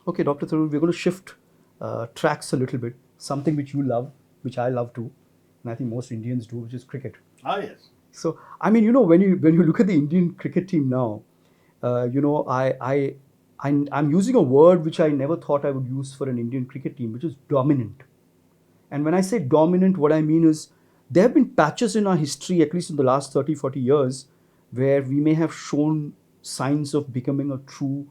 Okay, Dr. Tharoor, we're going to shift tracks a little bit. Something which you love, which I love too, and I think most Indians do, which is cricket. Ah, yes. So, I mean, when you look at the Indian cricket team now, I'm using a word which I never thought I would use for an Indian cricket team, which is dominant. And when I say dominant, what I mean is there have been patches in our history, at least in the last 30, 40 years, where we may have shown signs of becoming a true,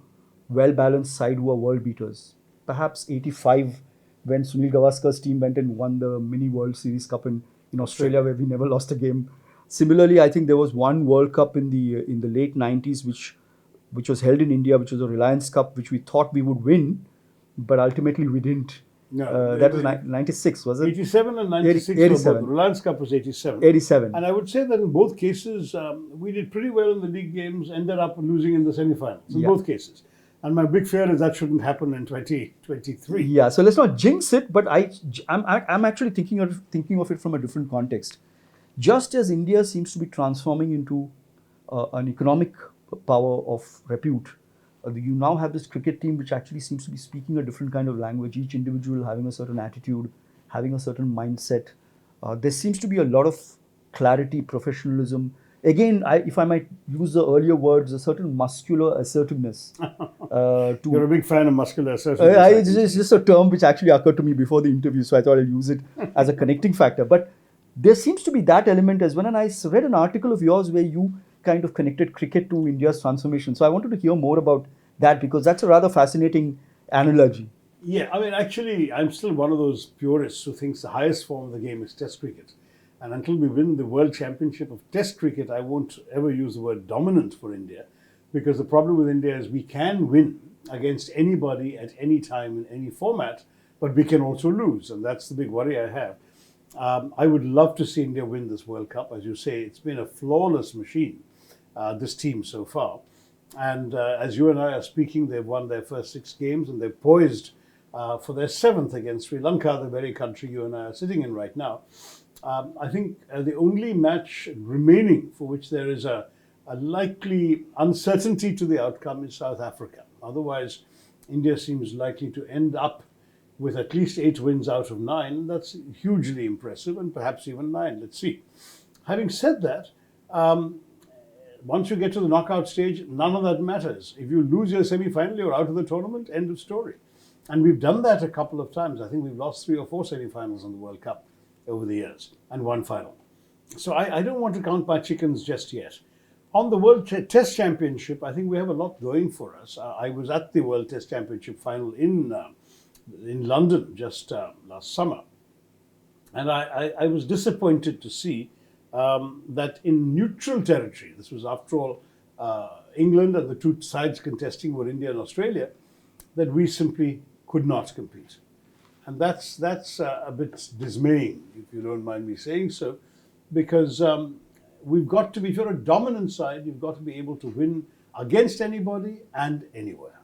well balanced side who are world beaters. Perhaps 85, when Sunil Gavaskar's team went and won the Mini World Series Cup in Australia, where we never lost a game. Similarly, I think there was one World Cup in the late 90s, which was held in India, which was a Reliance Cup, which we thought we would win, but ultimately we didn't. No, That was 96, was it? 87 and 96 were 87. both. Reliance Cup was 87. 87. And I would say that in both cases, we did pretty well in the league games, ended up losing in the semi-finals, in both cases. And my big fear is that shouldn't happen in 2023. Yeah, so let's not jinx it, but I'm actually thinking of it from a different context. Just as India seems to be transforming into an economic power of repute, you now have this cricket team which actually seems to be speaking a different kind of language, each individual having a certain attitude, having a certain mindset. There seems to be a lot of clarity, professionalism. Again, if I might use the earlier words, a certain muscular assertiveness. You're a big fan of muscular assertiveness. It's just a term which actually occurred to me before the interview, so I thought I'd use it as a connecting factor. But there seems to be that element as well. And I read an article of yours where you kind of connected cricket to India's transformation. So I wanted to hear more about that, because that's a rather fascinating analogy. Yeah, I mean, actually, I'm still one of those purists who thinks the highest form of the game is Test cricket. And until we win the World Championship of Test cricket, I won't ever use the word dominant for India, because the problem with India is we can win against anybody at any time in any format, but we can also lose. And that's the big worry I have. I would love to see India win this World Cup. As you say, it's been a flawless machine, this team so far. And as you and I are speaking, they've won their first 6 games, and they're poised for their 7th against Sri Lanka, the very country you and I are sitting in right now. I think the only match remaining for which there is a likely uncertainty to the outcome is South Africa. Otherwise, India seems likely to end up with at least 8 wins out of 9. That's hugely impressive, and perhaps even 9. Let's see. Having said that, once you get to the knockout stage, none of that matters. If you lose your semi-final, you're out of the tournament, end of story. And we've done that a couple of times. I think we've lost 3 or 4 semi-finals in the World Cup over the years, and 1 final. So I don't want to count my chickens just yet. On the World Test Championship, I think we have a lot going for us. I was at the World Test Championship final in London just last summer. And I was disappointed to see that in neutral territory, this was after all England, and the 2 sides contesting were India and Australia, that we simply could not compete. And that's a bit dismaying, if you don't mind me saying so, because we've got to be, if you're a dominant side, you've got to be able to win against anybody and anywhere.